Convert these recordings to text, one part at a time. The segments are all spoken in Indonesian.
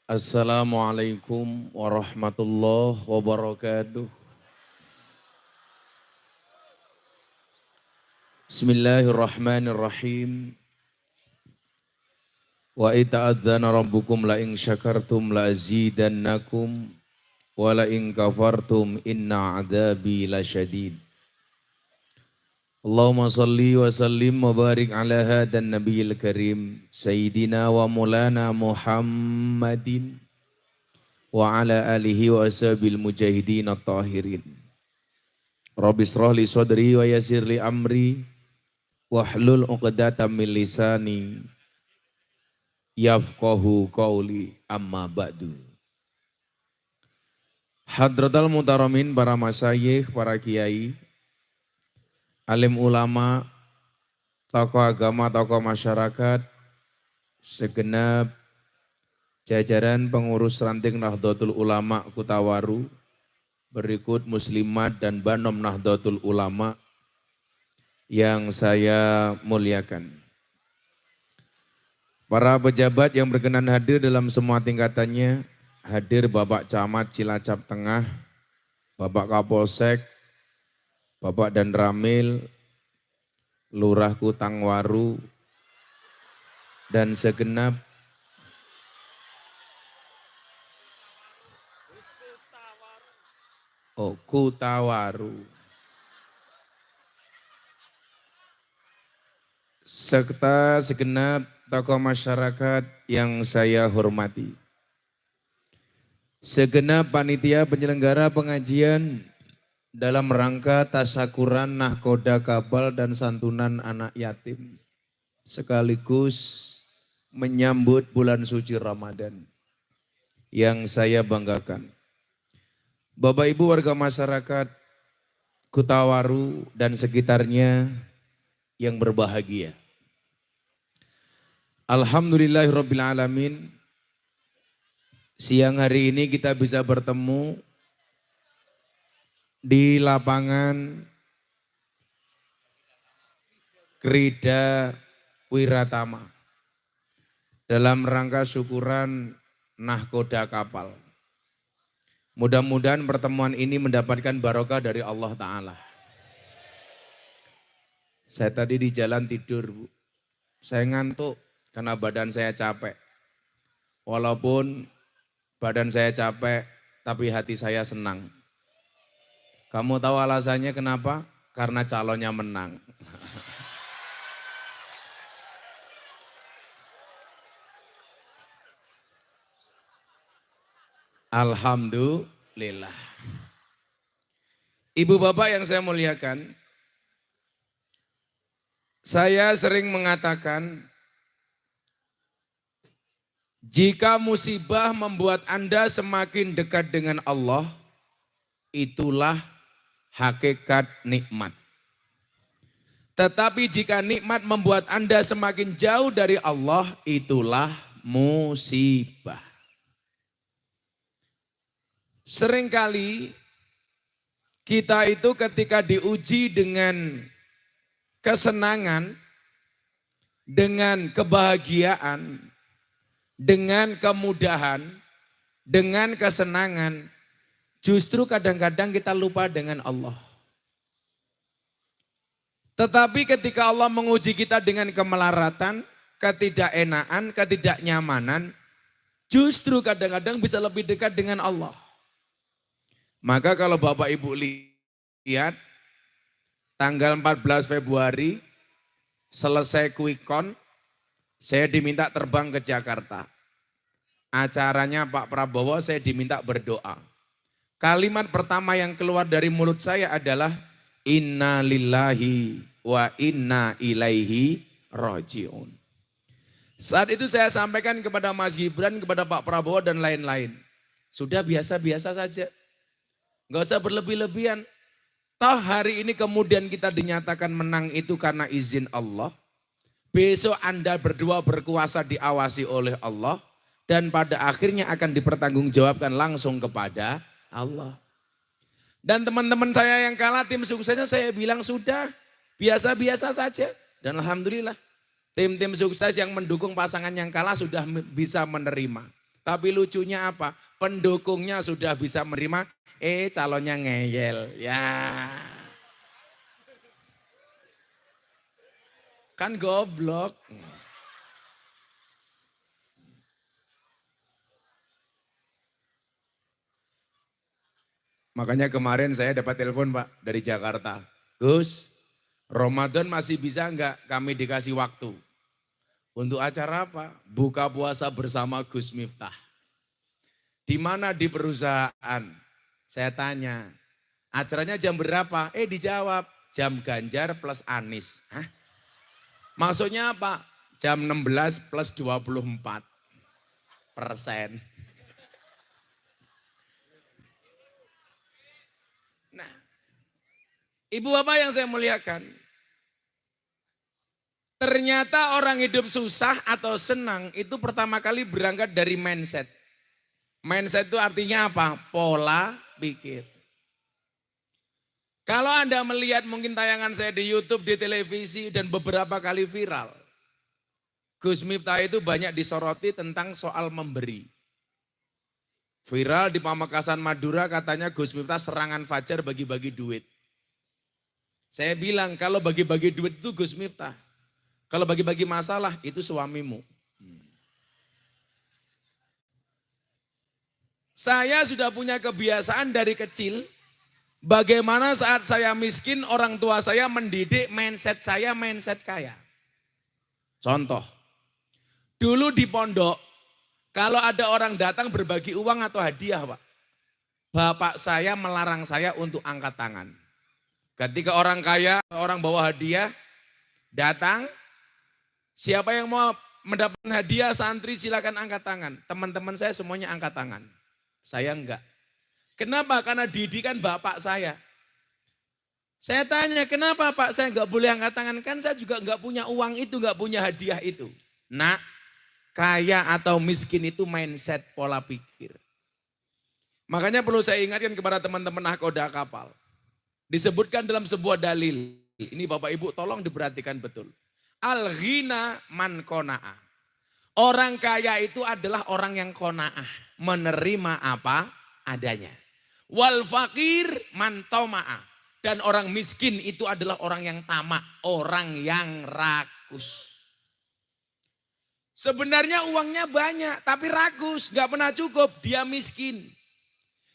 Assalamualaikum warahmatullahi wabarakatuh. Bismillahirrahmanirrahim. Wa ita'adzana rabbukum la in syakartum la azidannakum wa la in kafartum inna adzabi lasyadid. Allahumma salli wa sallim wa barik ala hadan nabiyil karim sayyidina wa maulana Muhammadin wa ala alihi wa ashabil mujahidin at-tahirin. Rabbi israh li sadri wa yassir li amri wahlul 'uqdatam min lisani yafqahu qauli amma ba'du. Hadratal mutaramin, para masyayikh, para kiai, alim ulama, tokoh agama, tokoh masyarakat, segenap jajaran pengurus ranting Nahdlatul Ulama Kutawaru, berikut muslimat dan banom Nahdlatul Ulama yang saya muliakan. Para pejabat yang berkenan hadir dalam semua tingkatannya, hadir Bapak Camat Cilacap Tengah, Bapak Kapolsek, Bapak dan Ramil, Lurah Kutangwaru, dan segenap Kutawaru, serta segenap tokoh masyarakat yang saya hormati. Segenap panitia penyelenggara pengajian dalam rangka tasyakuran nahkoda kapal dan santunan anak yatim, sekaligus menyambut bulan suci Ramadan yang saya banggakan. Bapak Ibu warga masyarakat Kutawaru dan sekitarnya yang berbahagia. Alhamdulillahirrabbilalamin, siang hari ini kita bisa bertemu di lapangan Krida Wiratama dalam rangka syukuran nahkoda kapal. Mudah-mudahan pertemuan ini mendapatkan barokah dari Allah Ta'ala. Saya tadi di jalan tidur, Bu. Saya ngantuk karena badan saya capek. Walaupun badan saya capek, tapi hati saya senang. Kamu tahu alasannya kenapa? Karena calonnya menang. Alhamdulillah. Ibu bapak yang saya muliakan, saya sering mengatakan, jika musibah membuat Anda semakin dekat dengan Allah, itulah hakikat nikmat. Tetapi jika nikmat membuat Anda semakin jauh dari Allah, itulah musibah. Seringkali kita itu ketika diuji dengan kesenangan, dengan kebahagiaan, dengan kemudahan, dengan kesenangan, justru kadang-kadang kita lupa dengan Allah. Tetapi ketika Allah menguji kita dengan kemelaratan, ketidakenaan, ketidaknyamanan, justru kadang-kadang bisa lebih dekat dengan Allah. Maka kalau Bapak Ibu lihat, tanggal 14 Februari selesai quick-count, saya diminta terbang ke Jakarta. Acaranya Pak Prabowo, saya diminta berdoa. Kalimat pertama yang keluar dari mulut saya adalah inna lillahi wa inna ilaihi raji'un. Saat itu saya sampaikan kepada Mas Gibran, kepada Pak Prabowo dan lain-lain. Sudah biasa-biasa saja. Enggak usah berlebih-lebihan. Toh hari ini kemudian kita dinyatakan menang itu karena izin Allah. Besok Anda berdua berkuasa diawasi oleh Allah. Dan pada akhirnya akan dipertanggungjawabkan langsung kepada Allah. Dan teman-teman saya yang kalah tim suksesnya saya bilang sudah biasa-biasa saja. Dan alhamdulillah tim-tim sukses yang mendukung pasangan yang kalah sudah bisa menerima. Tapi lucunya apa? Pendukungnya sudah bisa menerima, calonnya ngeyel. Ya. Kan goblok. Makanya kemarin saya dapat telepon Pak dari Jakarta. Gus, Ramadan masih bisa enggak kami dikasih waktu? Untuk acara apa? Buka puasa bersama Gus Miftah. Di mana di perusahaan? Saya tanya, acaranya jam berapa? Dijawab, jam Ganjar plus Anies. Hah? Maksudnya apa? Jam 16 plus 24%. Nah, Ibu Bapak yang saya muliakan, ternyata orang hidup susah atau senang itu pertama kali berangkat dari mindset. Mindset itu artinya apa? Pola pikir. Kalau Anda melihat mungkin tayangan saya di YouTube, di televisi, dan beberapa kali viral. Gus Miftah itu banyak disoroti tentang soal memberi. Viral di Pamekasan Madura katanya Gus Miftah serangan fajar bagi-bagi duit. Saya bilang kalau bagi-bagi duit itu Gus Miftah. Kalau bagi-bagi masalah itu suamimu. Saya sudah punya kebiasaan dari kecil. Bagaimana saat saya miskin orang tua saya mendidik mindset saya mindset kaya. Contoh, dulu di pondok kalau ada orang datang berbagi uang atau hadiah Pak. Bapak saya melarang saya untuk angkat tangan. Ketika orang kaya, orang bawa hadiah, datang, siapa yang mau mendapatkan hadiah santri silakan angkat tangan. Teman-teman saya semuanya angkat tangan. Saya enggak. Kenapa? Karena didikan bapak saya. Saya tanya, kenapa Pak saya enggak boleh angkat tangan? Kan saya juga enggak punya uang itu, enggak punya hadiah itu. Nak, kaya atau miskin itu mindset pola pikir. Makanya perlu saya ingatkan kepada teman-teman nahkoda kapal. Disebutkan dalam sebuah dalil. Ini Bapak Ibu tolong diperhatikan betul. Al-ghina man kona'ah. Orang kaya itu adalah orang yang kona'ah. Menerima apa adanya. Wal fakir man toma'ah. Dan orang miskin itu adalah orang yang tamak. Orang yang rakus. Sebenarnya uangnya banyak tapi rakus. Gak pernah cukup, dia miskin.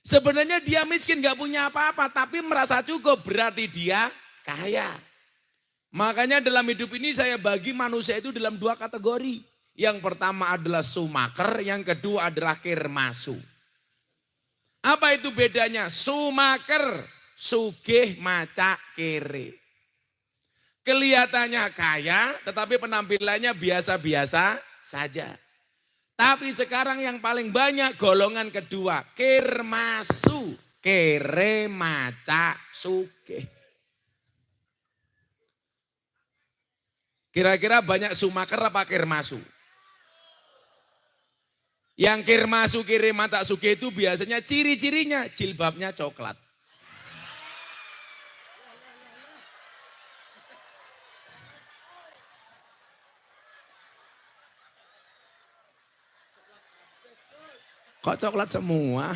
Sebenarnya dia miskin gak punya apa-apa tapi merasa cukup berarti dia kaya. Makanya dalam hidup ini saya bagi manusia itu dalam dua kategori. Yang pertama adalah sumaker, yang kedua adalah kirmasu. Apa itu bedanya? Sumaker, sugih maca kere. Kelihatannya kaya tetapi penampilannya biasa-biasa saja. Tapi sekarang yang paling banyak golongan kedua, kirmasu, kere maca sugih. Kira-kira banyak sumaker apa kirmasu? Yang kirmasu kere maca sugih itu biasanya ciri-cirinya jilbabnya coklat. Kok coklat semua?